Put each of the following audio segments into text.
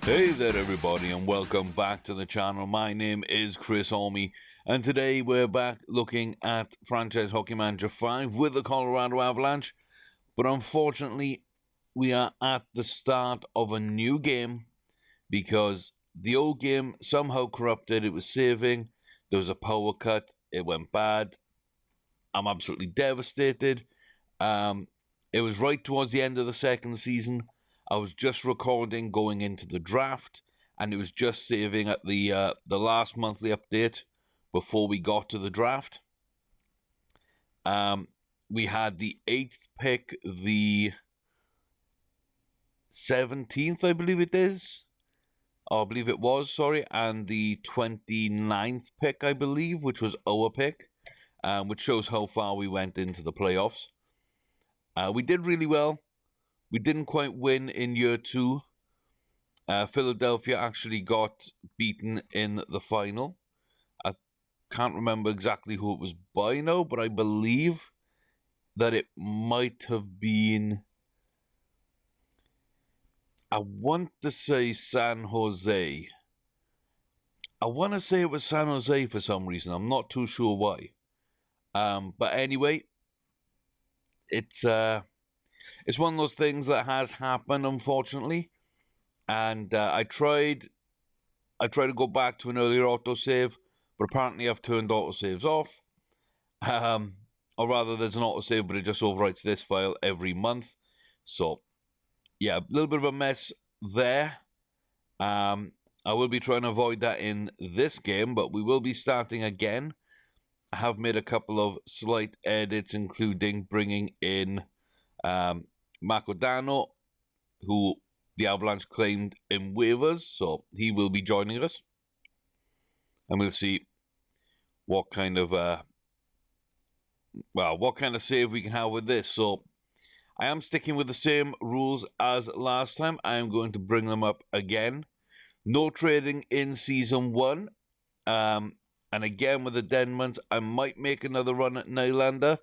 Hey there everybody and welcome back to the channel. My name is Chris Holme and today we're back looking at Franchise Hockey Manager 5 with the Colorado Avalanche. But unfortunately we are at the start of a new game because the old game somehow corrupted. It was saving, there was a power cut, it went bad. I'm absolutely devastated. It was right towards the end of the second season. I was just recording going into the draft, and it was just saving at the last monthly update before we got to the draft. We had the 8th pick, the 17th, I believe it is. I believe it was, sorry, and the 29th pick, I believe, which was our pick, which shows how far we went into the playoffs. We did really well. We didn't quite win in year 2. Philadelphia actually got beaten in the final. I can't remember exactly who it was by now, but I believe that it might have been... I want to say San Jose. I want to say it was San Jose for some reason. I'm not too sure why. But anyway, it's one of those things that has happened, unfortunately. And I tried to go back to an earlier autosave, but apparently I've turned autosaves off. Or rather, there's an autosave, but it just overwrites this file every month. So, yeah, a little bit of a mess there. I will be trying to avoid that in this game, but we will be starting again. I have made a couple of slight edits, including bringing in Macodano, who the Avalanche claimed in waivers, so he will be joining us. And we'll see what kind of save we can have with this. So I am sticking with the same rules as last time. I am going to bring them up again. No trading in Season 1. And again, with the Denmans, I might make another run at Nylander.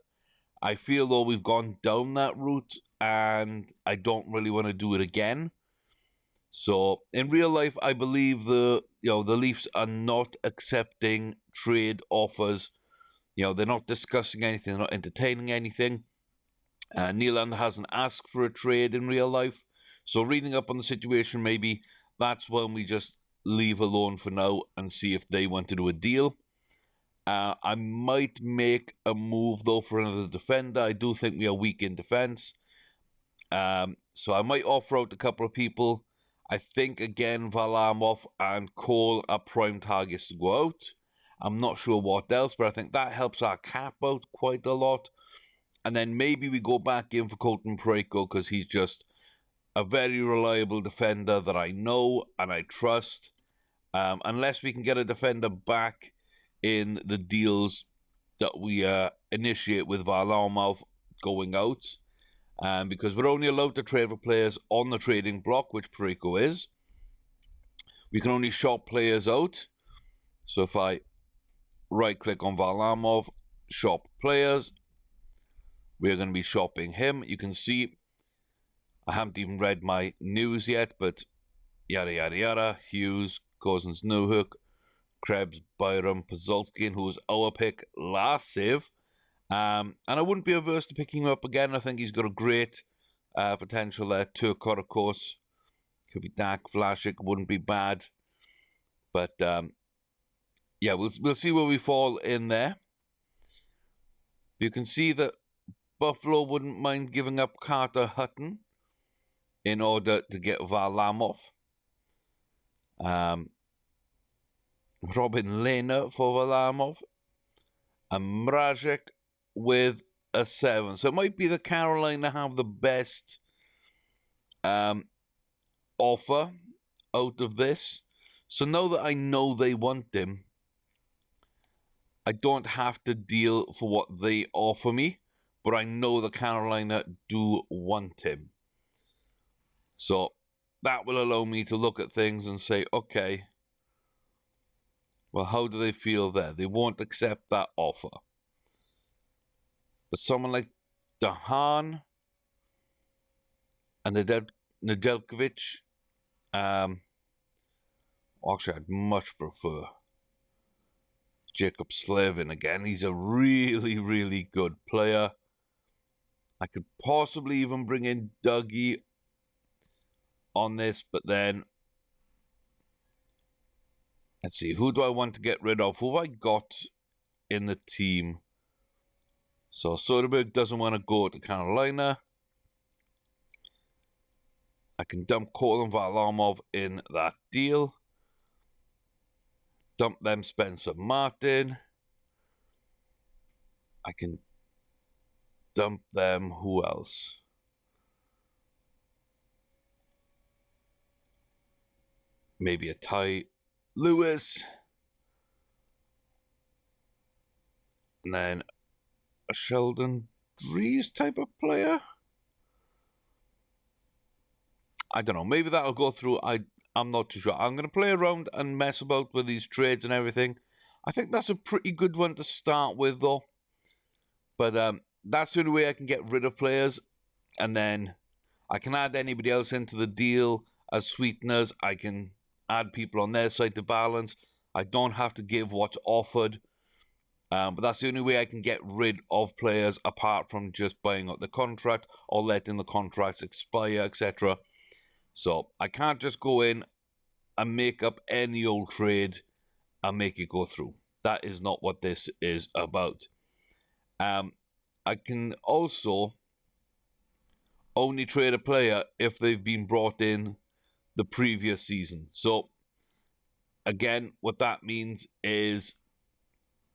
I feel though we've gone down that route, and I don't really want to do it again. So in real life, I believe the Leafs are not accepting trade offers. They're not discussing anything, they're not entertaining anything. Nylander hasn't asked for a trade in real life. So reading up on the situation, maybe that's when we just leave alone for now and see if they want to do a deal. I might make a move, though, for another defender. I do think we are weak in defense. So I might offer out a couple of people. I think, again, Varlamov and Cole are prime targets to go out. I'm not sure what else, but I think that helps our cap out quite a lot. And then maybe we go back in for Colton Parayko, because he's just a very reliable defender that I know and I trust. Unless we can get a defender back in the deals that we initiate with Varlamov going out. Because we're only allowed to trade for players on the trading block, which Parayko is. We can only shop players out. So if I right-click on Varlamov, shop players, we're going to be shopping him. You can see I haven't even read my news yet, but yada yada yada. Hughes, Cousins, Newhook, Krebs, Byram, Pazolkin, who was our pick last save. And I wouldn't be averse to picking him up again. I think he's got a great potential there. Turcotte, of course. Could be Dak, Vlasic, wouldn't be bad. But, yeah, we'll see where we fall in there. You can see that Buffalo wouldn't mind giving up Carter Hutton in order to get Varlamov. Robin Lehner for Varlamov. And Mrazek with a 7. So it might be the Carolina have the best offer out of this. So now that I know they want him, I don't have to deal for what they offer me, but I know the Carolina do want him. So that will allow me to look at things and say, okay, well, how do they feel there? They won't accept that offer. But someone like Dahan and Nedeljkovic, Actually, I'd much prefer Jacob Slavin again. He's a really, really good player. I could possibly even bring in Dougie on this, but then let's see, who do I want to get rid of? Who have I got in the team? So Soderbergh doesn't want to go to Carolina. I can dump Colin Varlamov in that deal. Dump them Spencer Martin. I can dump them, who else? Maybe a Ty Lewis. And then a Sheldon Dries type of player. I don't know. Maybe that'll go through. I'm not too sure. I'm going to play around and mess about with these trades and everything. I think that's a pretty good one to start with, though. But that's the only way I can get rid of players. And then I can add anybody else into the deal as sweeteners. I can add people on their side to balance. I don't have to give what's offered. But that's the only way I can get rid of players apart from just buying out the contract or letting the contracts expire, etc. So I can't just go in and make up any old trade and make it go through. That is not what this is about. I can also only trade a player if they've been brought in the previous season. So again, what that means is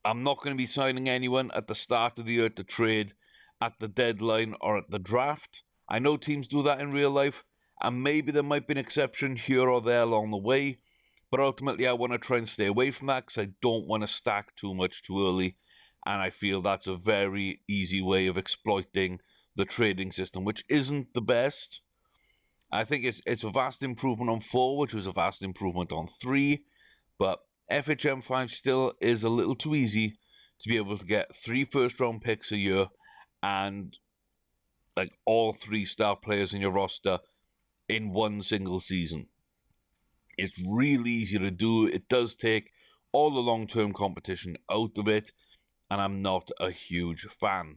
I'm not going to be signing anyone at the start of the year to trade at the deadline or at the draft. I know teams do that in real life, and maybe there might be an exception here or there along the way, but ultimately I want to try and stay away from that because I don't want to stack too much too early, and I feel that's a very easy way of exploiting the trading system, which isn't the best. I think it's a vast improvement on 4, which was a vast improvement on 3, but FHM 5 still is a little too easy to be able to get 3 first-round picks a year and like all 3 star players in your roster in one single season. It's really easy to do. It does take all the long-term competition out of it, and I'm not a huge fan.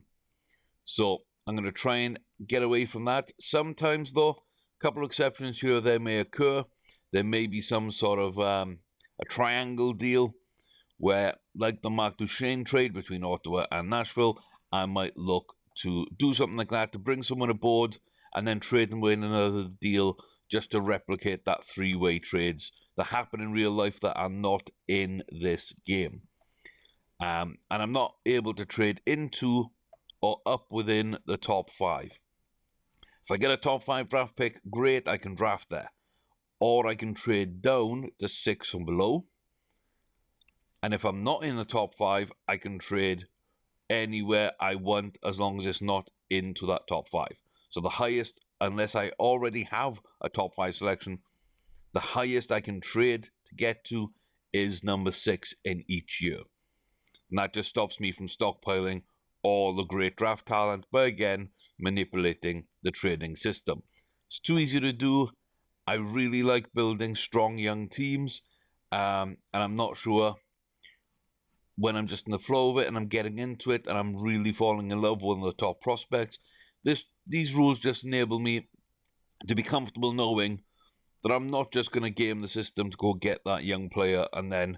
So I'm going to try and get away from that. Sometimes, though, a couple of exceptions here or there may occur. There may be some sort of a triangle deal where, like the Mark Duchesne trade between Ottawa and Nashville, I might look to do something like that to bring someone aboard and then trade them in another deal just to replicate that 3-way trades that happen in real life that are not in this game. And I'm not able to trade into or up within the top 5. If I get a top 5 draft pick, great, I can draft there. Or I can trade down to 6 and below. And if I'm not in the top 5, I can trade anywhere I want as long as it's not into that top 5. So the highest, unless I already have a top 5 selection, the highest I can trade to get to is number 6 in each year. And that just stops me from stockpiling all the great draft talent, but again, manipulating the trading system. It's too easy to do. I really like building strong young teams, and I'm not sure when I'm just in the flow of it and I'm getting into it and I'm really falling in love with one of the top prospects. These rules just enable me to be comfortable knowing that I'm not just going to game the system to go get that young player, and then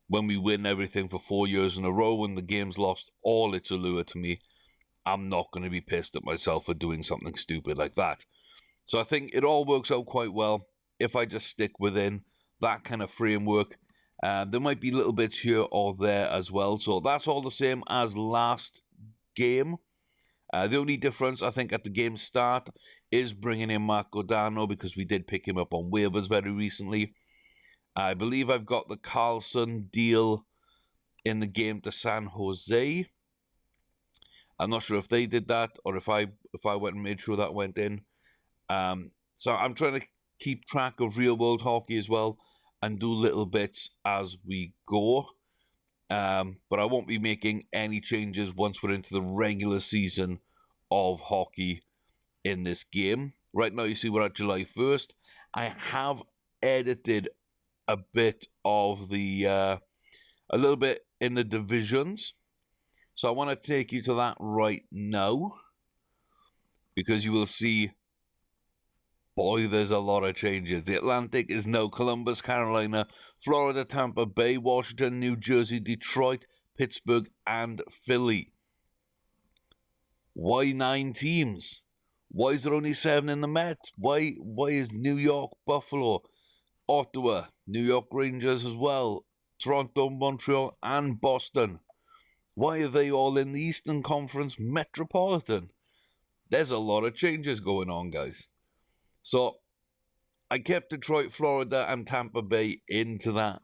when we win everything for 4 years in a row and the game's lost all its allure to me, I'm not going to be pissed at myself for doing something stupid like that. So I think it all works out quite well if I just stick within that kind of framework. There might be little bits here or there as well. So that's all the same as last game. The only difference, I think, at the game start is bringing in Mark Godano because we did pick him up on waivers very recently. I believe I've got the Carlson deal in the game to San Jose. I'm not sure if they did that or if I went and made sure that went in. So I'm trying to keep track of real-world hockey as well and do little bits as we go. But I won't be making any changes once we're into the regular season of hockey in this game. Right now, you see we're at July 1st. I have edited a bit of the, a little bit in the divisions. So I want to take you to that right now, because you will see, boy, there's a lot of changes. The Atlantic is now Columbus, Carolina, Florida, Tampa Bay, Washington, New Jersey, Detroit, Pittsburgh, and Philly. Why 9 teams? Why is there only 7 in the Met? Why is New York, Buffalo, Ottawa, New York Rangers as well, Toronto, Montreal, and Boston? Why are they all in the Eastern Conference Metropolitan? There's a lot of changes going on, guys. So I kept Detroit, Florida, and Tampa Bay into that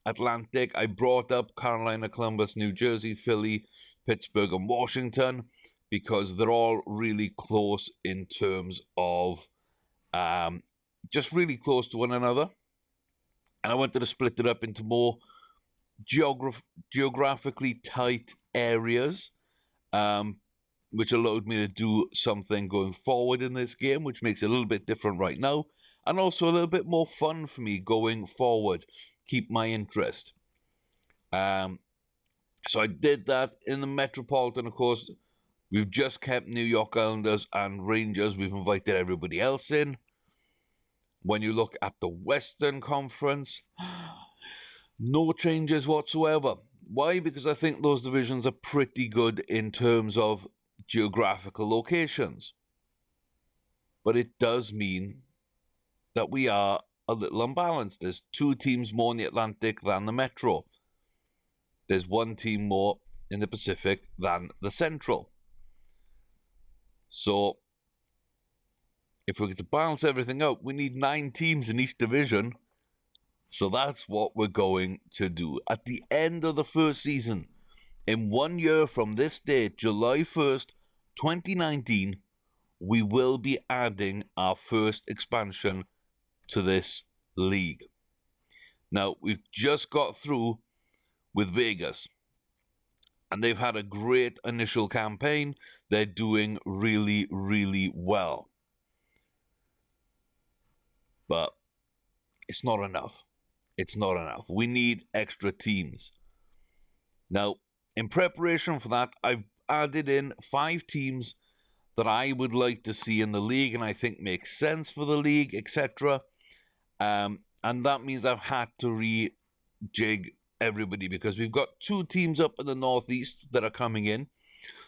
Atlantic. I brought up Carolina, Columbus, New Jersey, Philly, Pittsburgh, and Washington, because they're all really close in terms of just really close to one another. And I wanted to split it up into more geographically tight areas, which allowed me to do something going forward in this game, which makes it a little bit different right now, and also a little bit more fun for me going forward. Keep my interest. So I did that in the Metropolitan. Of course, we've just kept New York Islanders and Rangers. We've invited everybody else in. When you look at the Western Conference, no changes whatsoever. Why? Because I think those divisions are pretty good in terms of geographical locations. But it does mean that we are a little unbalanced. There's 2 teams more in the Atlantic than the Metro. There's 1 team more in the Pacific than the Central. So if we're to balance everything out, we need 9 teams in each division. So that's what we're going to do. At the end of the first season, in 1 year from this date, July 1st, 2019, we will be adding our first expansion to this league. Now, we've just got through with Vegas, and they've had a great initial campaign. They're doing really, really well. But it's not enough. It's not enough. We need extra teams. Now, in preparation for that, I've added in 5 teams that I would like to see in the league and I think makes sense for the league, etc. And that means I've had to rejig everybody, because we've got 2 teams up in the Northeast that are coming in.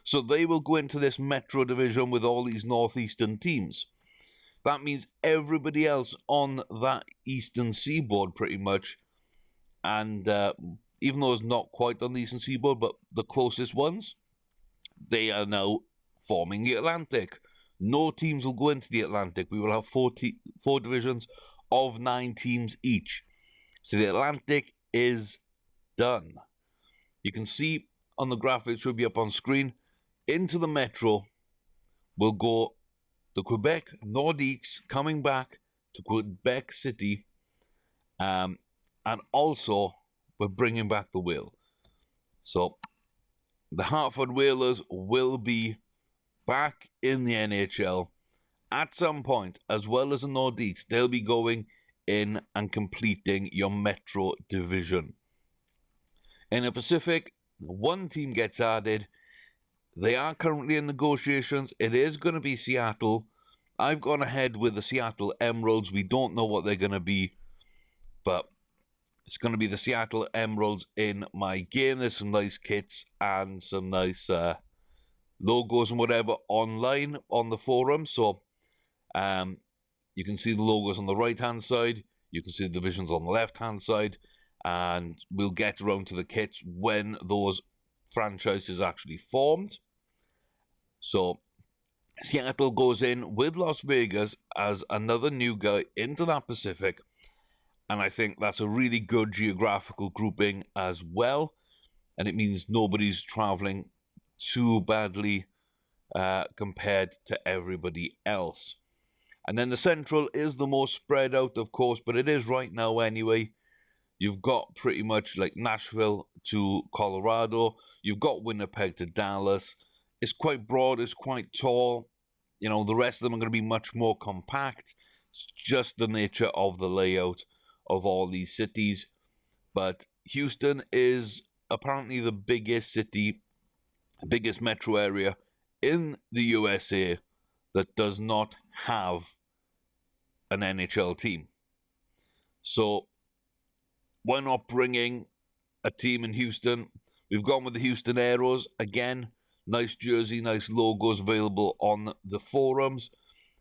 So they will go into this Metro division with all these Northeastern teams. That means everybody else on that Eastern Seaboard, pretty much, and even though it's not quite on the Eastern Seaboard, but the closest ones, they are now forming the Atlantic. No teams will go into the Atlantic. We will have 4 divisions of 9 teams each. So the Atlantic is done. You can see on the graphic, it should be up on screen, into the Metro will go the Quebec Nordiques, coming back to Quebec City, and also we're bringing back the Whale. So the Hartford Whalers will be back in the NHL at some point, as well as the Nordiques. They'll be going in and completing your Metro division. In the Pacific, 1 team gets added. They are currently in negotiations. It is going to be Seattle. I've gone ahead with the Seattle Emeralds. We don't know what they're going to be, but it's going to be the Seattle Emeralds in my game. There's some nice kits and some nice logos and whatever online on the forum. So you can see the logos on the right-hand side. You can see the divisions on the left-hand side. And we'll get around to the kits when those franchises actually formed. So Seattle goes in with Las Vegas as another new guy into that Pacific. And I think that's a really good geographical grouping as well. And it means nobody's traveling too badly compared to everybody else. And then the Central is the most spread out, of course, but it is right now anyway. You've got pretty much like Nashville to Colorado. You've got Winnipeg to Dallas. It's quite broad. It's quite tall. You know, the rest of them are going to be much more compact. It's just the nature of the layout of all these cities. But Houston is apparently the biggest city, biggest metro area in the USA that does not have an NHL team. So why not bringing a team in Houston? We've gone with the Houston Aeros. Again, nice jersey, nice logos available on the forums.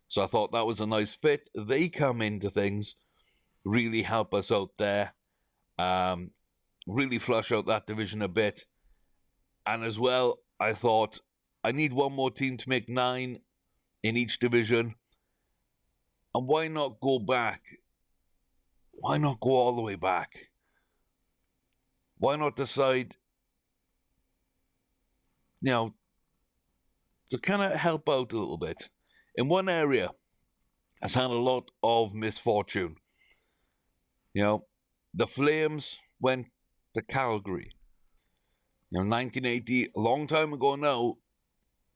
So I thought that was a nice fit. They come into things, really help us out there, really flush out that division a bit. And as well, I thought I need one more team to make 9 in each division. And why not go back? Why not go all the way back? Why not decide, to kind of help out a little bit? In one area, has had a lot of misfortune. The Flames went to Calgary. 1980, a long time ago now,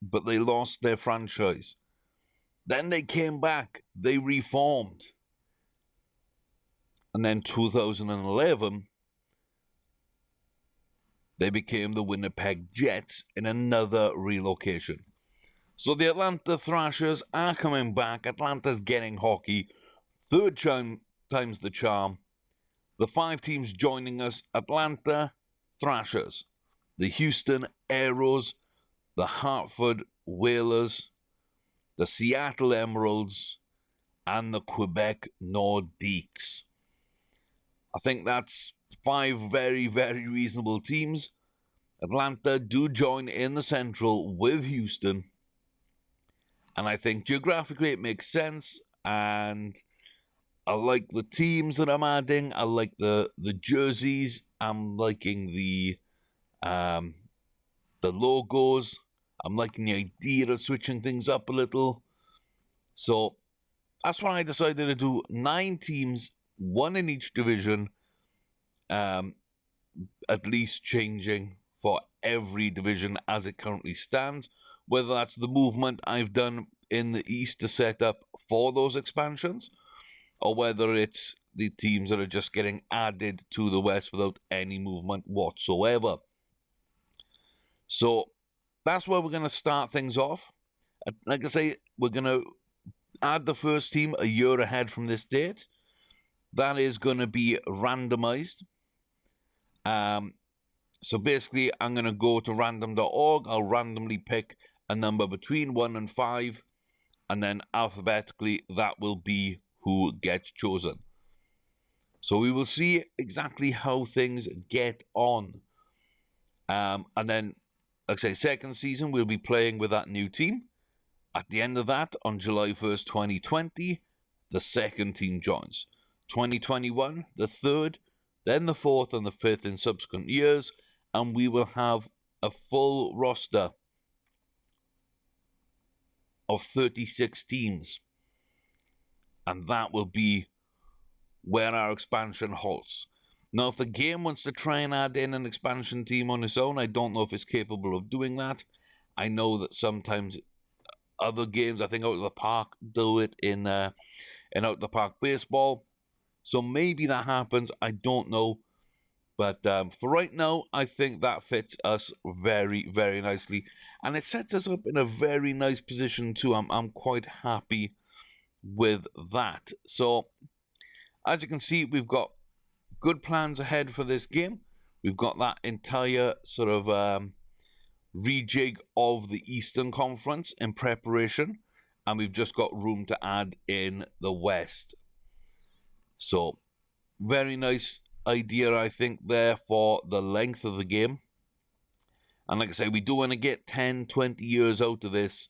but they lost their franchise. Then they came back, they reformed. And then 2011, they became the Winnipeg Jets in another relocation. So the Atlanta Thrashers are coming back. Atlanta's getting hockey. Third time's the charm. The 5 teams joining us: Atlanta Thrashers, the Houston Aeros, the Hartford Whalers, the Seattle Emeralds, and the Quebec Nordiques. I think that's 5 very, very reasonable teams. Atlanta do join in the Central with Houston. And I think geographically it makes sense. And I like the teams that I'm adding. I like the jerseys. I'm liking the logos. I'm liking the idea of switching things up a little. So that's why I decided to do 9 teams, 1 in each division, at least changing for every division as it currently stands. Whether that's the movement I've done in the East to set up for those expansions, or whether it's the teams that are just getting added to the West without any movement whatsoever. So that's where we're going to start things off. Like I say, we're going to add the first team a year ahead from this date. That is going to be randomized. So basically, I'm going to go to random.org. I'll randomly pick a number between 1 and 5, and then alphabetically, that will be who gets chosen. So we will see exactly how things get on. And then, like I say, second season, we'll be playing with that new team. At the end of that, on July 1st, 2020, the second team joins. 2021, the third, then the 4th and the 5th in subsequent years, and we will have a full roster of 36 teams. And that will be where our expansion halts. Now, if the game wants to try and add in an expansion team on its own, I don't know if it's capable of doing that. I know that sometimes other games, I think Out of the Park, do it in Out of the Park Baseball. So maybe that happens. I don't know. But for right now, I think that fits us very, very nicely. And it sets us up in a very nice position too. I'm quite happy with that. So, as you can see, we've got good plans ahead for this game. We've got that entire sort of rejig of the Eastern Conference in preparation. And we've just got room to add in the West. So, very nice idea, I think, there for the length of the game. And like I say, we do want to get 10, 20 years out of this.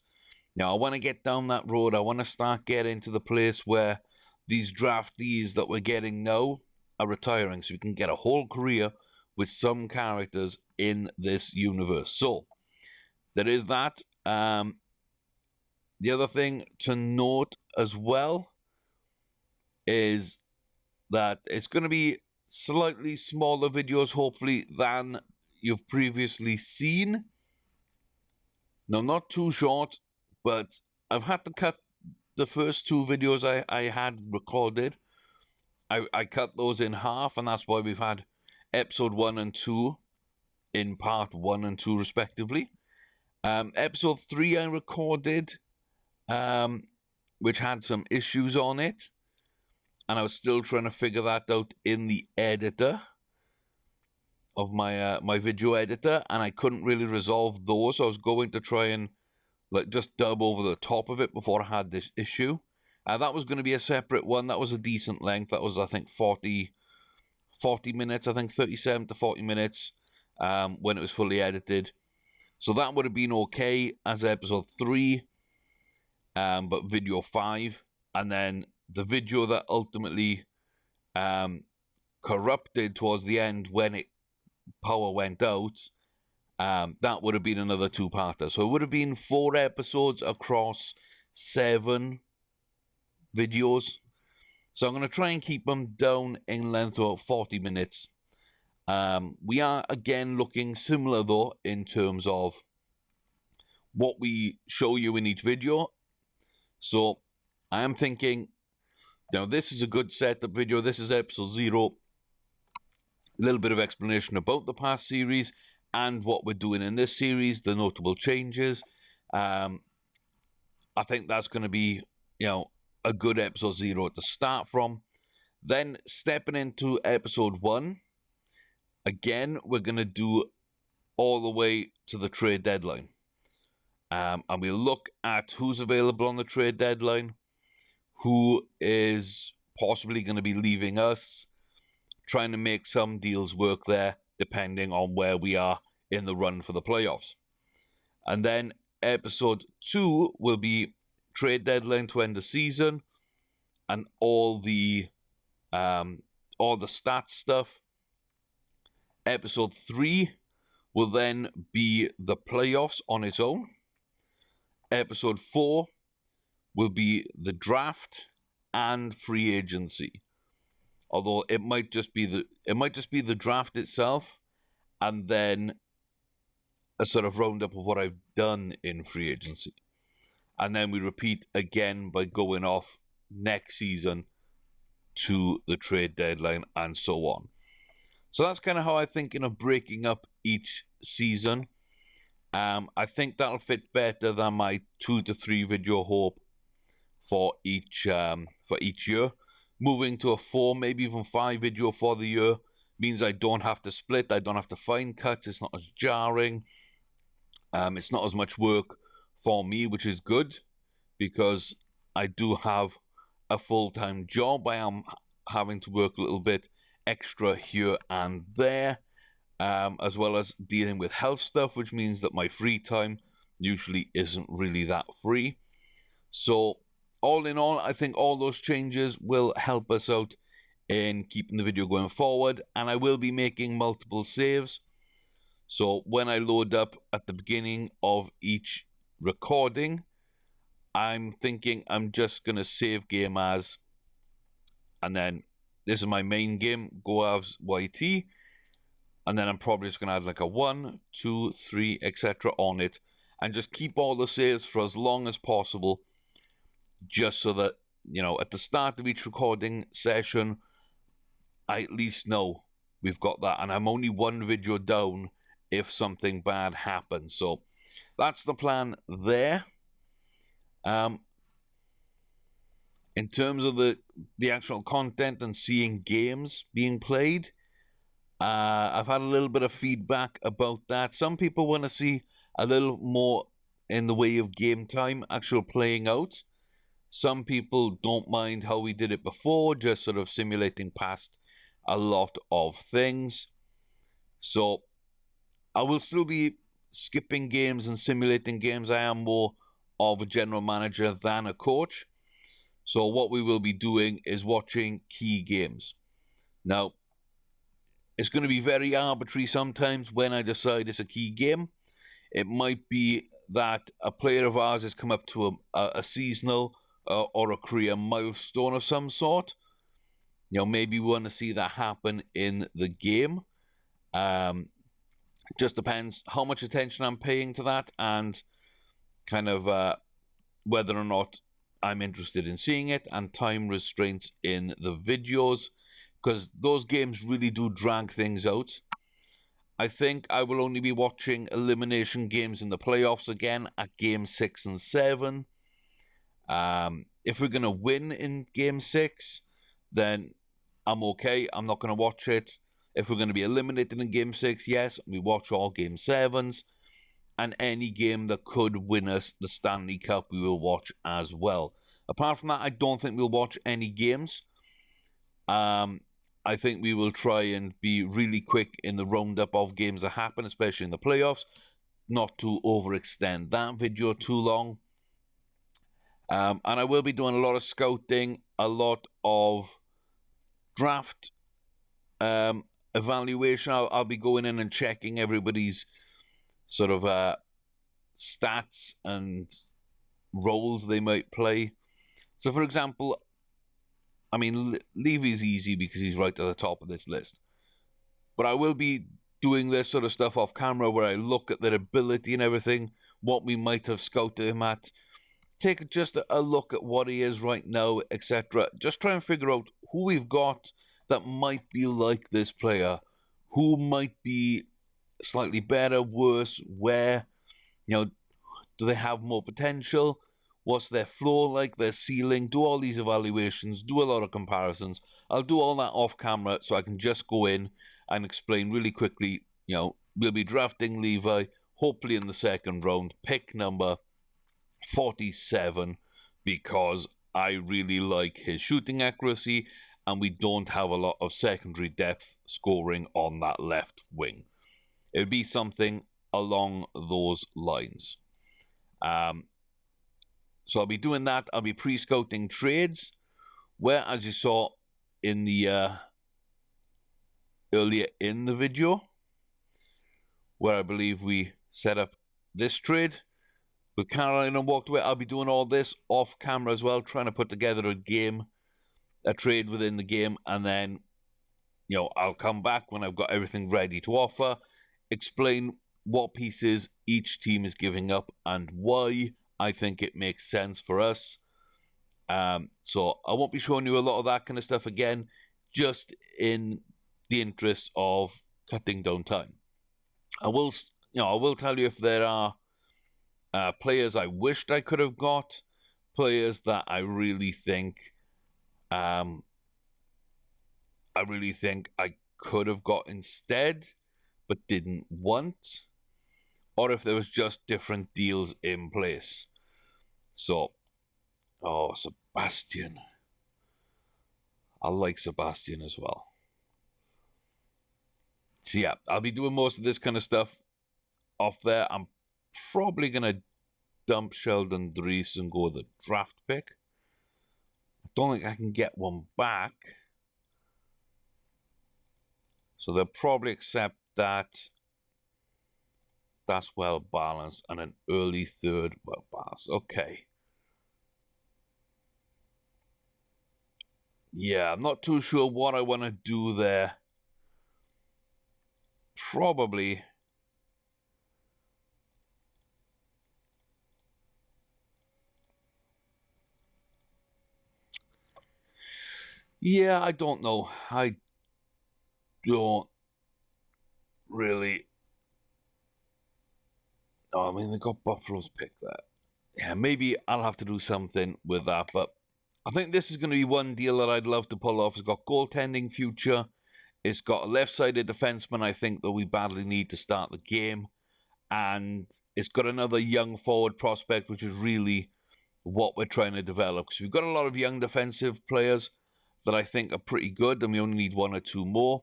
Now, I want to get down that road. I want to start getting to the place where these draftees that we're getting now are retiring, so we can get a whole career with some characters in this universe. So, there is that. The other thing to note as well is that it's going to be slightly smaller videos, hopefully, than you've previously seen. Now, not too short, but I've had to cut the first two videos I had recorded. I cut those in half, and that's why we've had episode 1 and 2 in part 1 and 2 respectively. Episode 3 I recorded, which had some issues on it, and I was still trying to figure that out in the editor of my my video editor, and I couldn't really resolve those, so I was going to try and just dub over the top of it before I had this issue. That was going to be a separate one. That was a decent length. That was, I think, 40 minutes, I think 37 to 40 minutes when it was fully edited. So that would have been okay as episode 3, but video 5. And then the video that ultimately corrupted towards the end when power went out, that would have been another 2-parter. So it would have been 4 episodes across 7 videos. So I'm going to try and keep them down in length to about 40 minutes. We are again looking similar though in terms of what we show you in each video. So I am thinking, this is a good setup video. This is episode 0. A little bit of explanation about the past series and what we're doing in this series, the notable changes. I think that's going to be, a good episode 0 to start from. Then stepping into episode 1, again, we're going to do all the way to the trade deadline. And we'll look at who's available on the trade deadline, who is possibly going to be leaving us, trying to make some deals work there, depending on where we are in the run for the playoffs. And then episode 2 will be trade deadline to end the season and all the stats stuff. Episode 3 will then be the playoffs on its own. Episode 4 will be the draft and free agency. Although it might just be the draft itself, and then a sort of roundup of what I've done in free agency. And then we repeat again by going off next season to the trade deadline and so on. So that's kind of how I'm thinking of breaking up each season. I think that'll fit better than my 2 to 3 video hope for each year. Moving to a 4, maybe even 5 video for the year means I don't have to split. I don't have to find cuts. It's not as jarring. It's not as much work for me, which is good because I do have a full-time job. I am having to work a little bit extra here and there, as well as dealing with health stuff, which means that my free time usually isn't really that free. So all in all, I think all those changes will help us out in keeping the video going forward, and I will be making multiple saves. So when I load up at the beginning of each recording, I'm thinking I'm just going to save game as, and then this is my main game, GoAvs YT, and then I'm probably just going to add like a 1, 2, 3, etc. on it, and just keep all the saves for as long as possible, just so that, at the start of each recording session, I at least know we've got that, and I'm only 1 video down if something bad happens. So that's the plan there. In terms of the actual content and seeing games being played, I've had a little bit of feedback about that. Some people want to see a little more in the way of game time, actual playing out. Some people don't mind how we did it before, just sort of simulating past a lot of things. So I will still be skipping games and simulating games. I am more of a general manager than a coach. So what we will be doing is watching key games. Now, it's going to be very arbitrary sometimes when I decide it's a key game. It might be that a player of ours has come up to a seasonal or a career milestone of some sort. Maybe we want to see that happen in the game. Just depends how much attention I'm paying to that and kind of whether or not I'm interested in seeing it, and time restraints in the videos, because those games really do drag things out. I think I will only be watching elimination games in the playoffs again at game 6 and 7. If we're going to win in game 6, then I'm okay. I'm not going to watch it. If we're going to be eliminated in game 6, yes, we watch all game 7s. And any game that could win us the Stanley Cup, we will watch as well. Apart from that, I don't think we'll watch any games. I think we will try and be really quick in the roundup of games that happen, especially in the playoffs, not to overextend that video too long. And I will be doing a lot of scouting, a lot of draft evaluation. I'll be going in and checking everybody's sort of stats and roles they might play. So, for example, I mean, Levy's easy because he's right at the top of this list. But I will be doing this sort of stuff off camera where I look at their ability and everything, what we might have scouted him at, take just a look at what he is right now, etc. Just try and figure out who we've got that might be like this player, who might be slightly better, worse, where, do they have more potential? What's their floor like, their ceiling? Do all these evaluations, do a lot of comparisons. I'll do all that off camera so I can just go in and explain really quickly. We'll be drafting Levi, hopefully in the second round, pick number 47, because I really like his shooting accuracy and we don't have a lot of secondary depth scoring on that left wing. It would be something along those lines. So I'll be doing that. I'll be pre-scouting trades, where, as you saw in the earlier in the video, where I believe we set up this trade with Carolina and walked away. I'll be doing all this off camera as well, trying to put together a trade within the game, and then I'll come back when I've got everything ready to offer, explain what pieces each team is giving up and why I think it makes sense for us. So I won't be showing you a lot of that kind of stuff again, just in the interest of cutting down time. I will tell you if there are players I wished I could have got, players that I really think I could have got instead, but didn't want, or if there was just different deals in place. So, Sebastian. I like Sebastian as well. So yeah, I'll be doing most of this kind of stuff off there. I'm probably going to dump Sheldon Dries and go with a draft pick. I don't think I can get one back. So they'll probably accept that. That's well balanced, and an early third well balanced. Okay. Yeah, I'm not too sure what I want to do there. Probably. Yeah, I don't know. I don't really. Oh, I mean, they got Buffalo's pick there. Yeah, maybe I'll have to do something with that, but I think this is going to be one deal that I'd love to pull off. It's got goaltending future. It's got a left-sided defenseman I think that we badly need to start the game. And it's got another young forward prospect, which is really what we're trying to develop. Because we've got a lot of young defensive players that I think are pretty good, and we only need one or two more.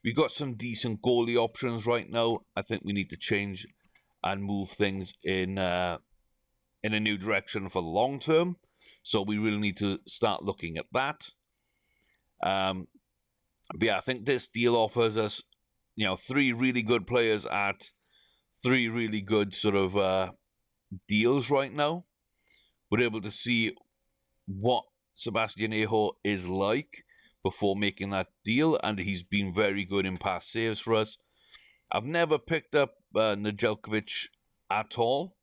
We've got some decent goalie options right now. I think we need to change and move things in a new direction for the long term. So we really need to start looking at that. But yeah, I think this deal offers us, three really good players at three really good sort of deals right now. We're able to see what Sebastian Aho is like before making that deal, and he's been very good in past saves for us. I've never picked up Nedeljkovic at all,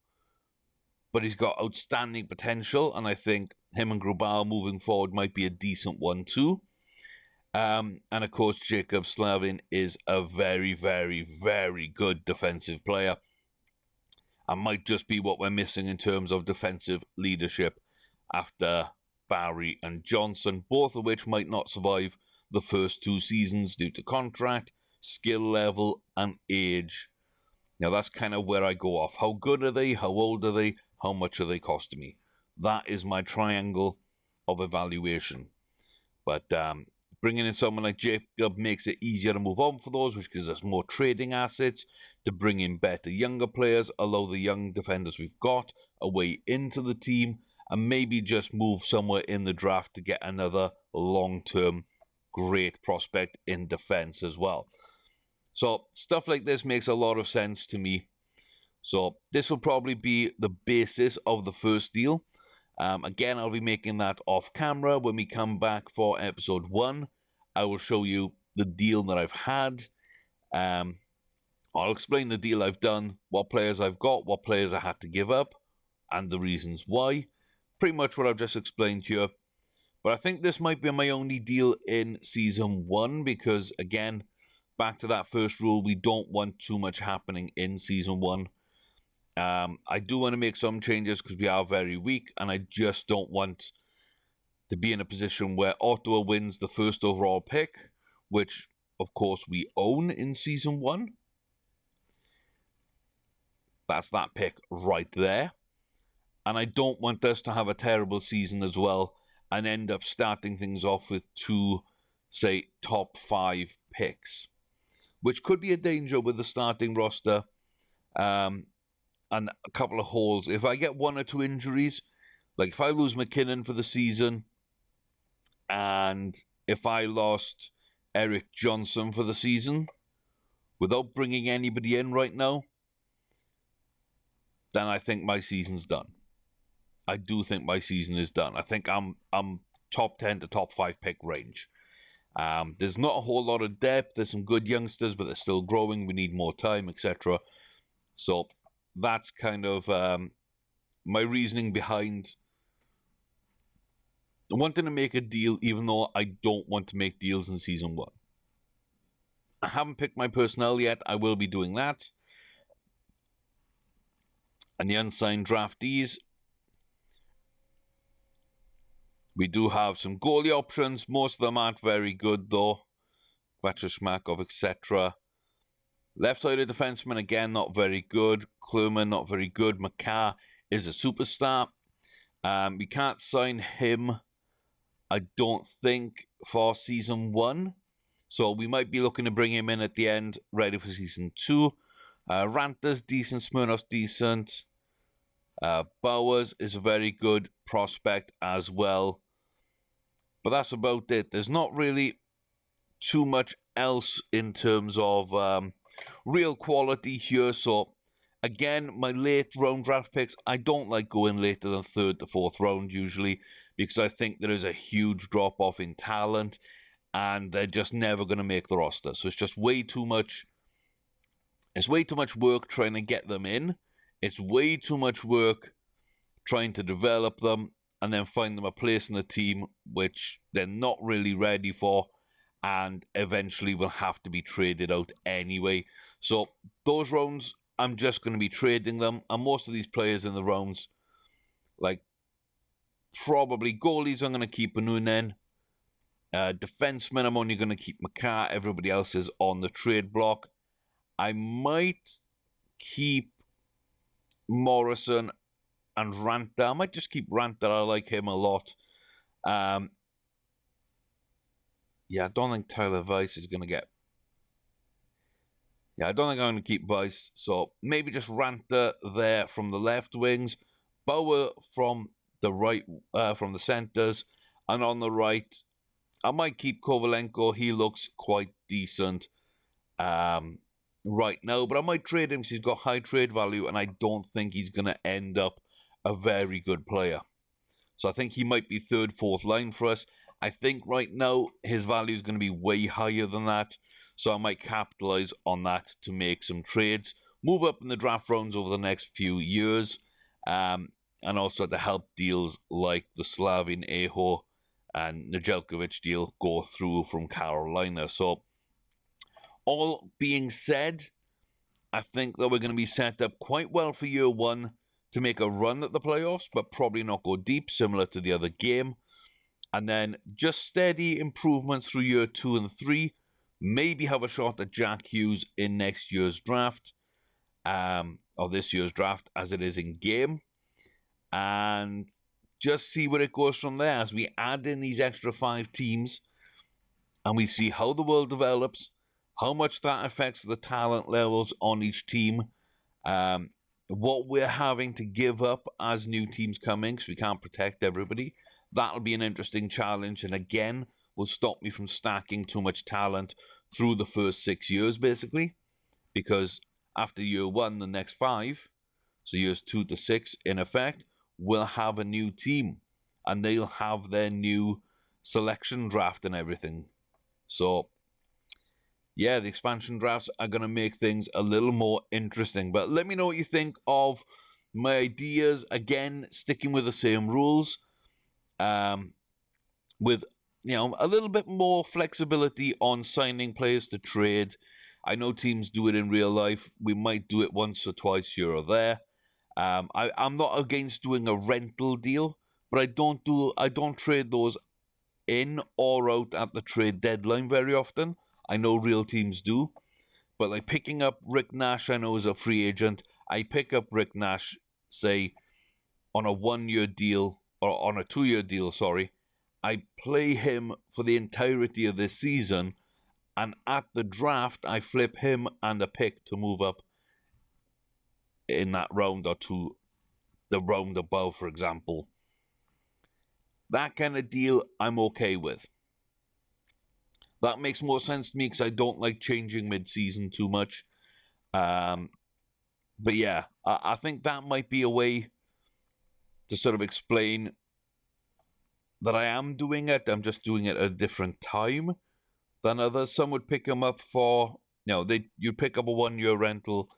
but he's got outstanding potential, and I think him and Grubauer moving forward might be a decent one too. And of course, Jacob Slavin is a very, very, very good defensive player. And might just be what we're missing in terms of defensive leadership after Barry and Johnson, both of which might not survive the first 2 seasons due to contract, skill level, and age. Now, that's kind of where I go off. How good are they? How old are they? How much are they costing me? That is my triangle of evaluation. But bringing in someone like Jacob makes it easier to move on for those, which gives us more trading assets to bring in better younger players, allow the young defenders we've got a way into the team, and maybe just move somewhere in the draft to get another long-term great prospect in defense as well. So stuff like this makes a lot of sense to me. So this will probably be the basis of the first deal. Again, I'll be making that off camera. When we come back for episode 1, I will show you the deal that I've had. I'll explain the deal I've done, what players I've got, what players I had to give up, and the reasons why. Pretty much what I've just explained to you. But I think this might be my only deal in Season 1 because, again, back to that first rule, we don't want too much happening in Season 1. I do want to make some changes because we are very weak, and I just don't want to be in a position where Ottawa wins the first overall pick, which, of course, we own in Season 1. That's that pick right there. And I don't want us to have a terrible season as well and end up starting things off with 2, say, top 5 picks, which could be a danger with the starting roster and a couple of holes. If I get 1 or 2 injuries, like if I lose McKinnon for the season and if I lost Eric Johnson for the season without bringing anybody in right now, then I think my season's done. I do think my season is done. I think I'm top 10 to top 5 pick range. There's not a whole lot of depth. There's some good youngsters, but they're still growing. We need more time, etc. So that's kind of my reasoning behind wanting to make a deal, even though I don't want to make deals in Season 1. I haven't picked my personnel yet. I will be doing that. And the unsigned draftees, we do have some goalie options. Most of them aren't very good, though. Vachishmakov, etc. Left-sided defenseman, again, not very good. Kluman, not very good. Makar is a superstar. We can't sign him, I don't think, for Season 1. So we might be looking to bring him in at the end, ready for Season 2. Ranta's decent. Smirnov's decent. Bowers is a very good prospect as well. But that's about it. There's not really too much else in terms of real quality here. So, again, my late round draft picks, I don't like going later than 3rd to 4th round usually because I think there is a huge drop-off in talent and they're just never going to make the roster. So it's just way too much. It's way too much work trying to get them in. It's way too much work trying to develop them and then find them a place in the team which they're not really ready for and eventually will have to be traded out anyway. So those rounds, I'm just going to be trading them. And most of these players in the rounds, like probably goalies, I'm going to keep Anunen. Defensemen, I'm only going to keep Makar. Everybody else is on the trade block. I might keep Morrison and Ranta. I might just keep Ranta. I like him a lot. Yeah, I don't think Tyler Weiss is going to get... Yeah, I don't think I'm going to keep Weiss. So maybe just Ranta there from the left wings. Bauer from the right, from the centers. And on the right, I might keep Kovalenko. He looks quite decent right now. But I might trade him because he's got high trade value. And I don't think he's going to end up a very good player. So I think he might be 3rd, 4th line for us. I think right now his value is going to be way higher than that. So I might capitalize on that to make some trades. Move up in the draft rounds over the next few years. And and also to help deals like the Slavin Aho and Nedeljkovic deal go through from Carolina. So, all being said, I think that we're going to be set up quite well for year one to make a run at the playoffs, but probably not go deep, similar to the other game. And then just steady improvements through year 2 and 3. Maybe have a shot at Jack Hughes in next year's draft, or this year's draft as it is in game. And just see where it goes from there as we add in these extra 5 teams and we see how the world develops, how much that affects the talent levels on each team, what we're having to give up as new teams come in because we can't protect everybody. That'll be an interesting challenge, and again, will stop me from stacking too much talent through the first 6 years, basically, because after year 1, the next 5, so years 2 to 6, in effect, will have a new team, and they'll have their new selection draft and everything. So, yeah, the expansion drafts are going to make things a little more interesting. But let me know what you think of my ideas. Again, sticking with the same rules, with a little bit more flexibility on signing players to trade. I know teams do it in real life. We might do it once or twice here or there. I'm not against doing a rental deal, but I don't trade those in or out at the trade deadline very often. I know real teams do, but like picking up Rick Nash, I know is a free agent. I pick up Rick Nash, say, on a 1-year deal, or on a 2-year deal, sorry. I play him for the entirety of this season, and at the draft, I flip him and a pick to move up in that round or to the round above, for example. That kind of deal, I'm okay with. That makes more sense to me because I don't like changing mid-season too much. But yeah, I think that might be a way to sort of explain that I am doing it. I'm just doing it at a different time than others. Some would pick them up for, you'd pick up a 1-year rental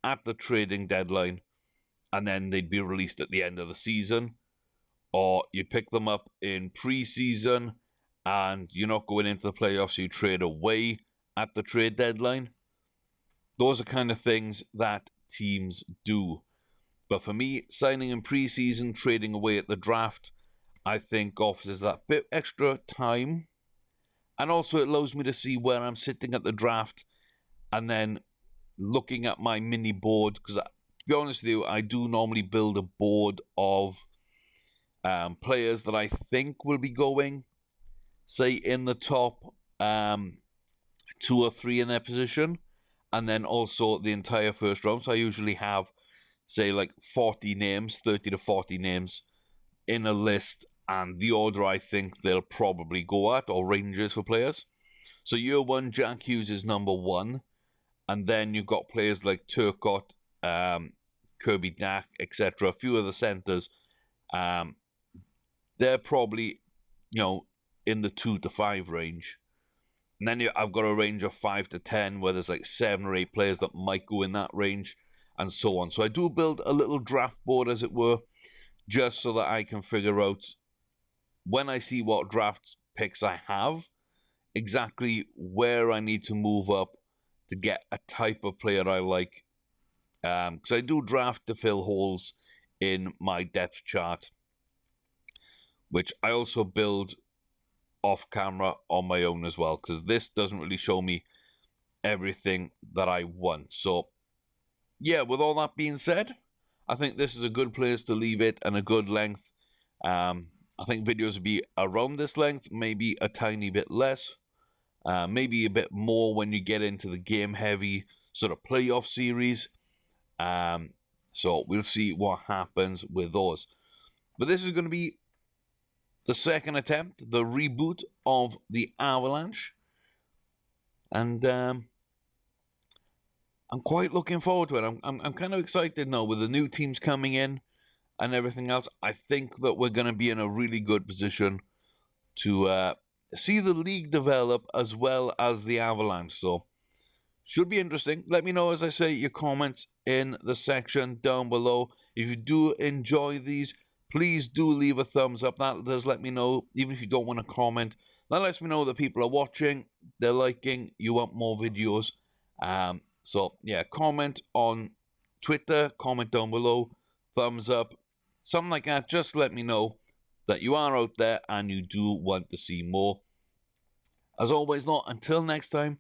at the trading deadline, and then they'd be released at the end of the season. Or you pick them up in pre-season, and you're not going into the playoffs, so you trade away at the trade deadline. Those are kind of things that teams do. But for me, signing in pre-season, trading away at the draft, I think offers that bit extra time. And also it allows me to see where I'm sitting at the draft and then looking at my mini board. Because to be honest with you, I do normally build a board of players that I think will be going, say, in the top 2 or 3 in their position, and then also the entire first round. So I usually have, say, like 40 names, 30 to 40 names in a list, and the order I think they'll probably go at, or ranges for players. So year 1, Jack Hughes is number 1, and then you've got players like Turcotte, Kirby Dack, etc. A few of the centers, they're probably, in the 2 to 5 range. And then I've got a range of 5 to 10 where there's like 7 or 8 players that might go in that range, and so on. So I do build a little draft board, as it were, just so that I can figure out, when I see what draft picks I have, exactly where I need to move up to get a type of player I like. Because I do draft to fill holes in my depth chart, which I also build off camera on my own as well, because this doesn't really show me everything that I want. So yeah, with all that being said, I think this is a good place to leave it, and a good length. I think videos would be around this length, maybe a tiny bit less, maybe a bit more when you get into the game heavy sort of playoff series. So we'll see what happens with those. But this is going to be the second attempt, the reboot of the Avalanche. And I'm quite looking forward to it. I'm kind of excited now with the new teams coming in and everything else. I think that we're going to be in a really good position to see the league develop as well as the Avalanche. So Should be interesting. Let me know, as I say, your comments in the section down below. If you do enjoy these, please do leave a thumbs up. That does let me know, even if you don't want to comment. That lets me know that people are watching, they're liking, you want more videos. So yeah, comment on Twitter, comment down below, thumbs up, something like that. Just let me know that you are out there and you do want to see more. As always, though, until next time,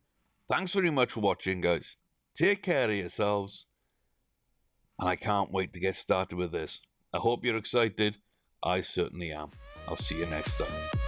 thanks very much for watching, guys. Take care of yourselves. And I can't wait to get started with this. I hope you're excited. I certainly am. I'll see you next time.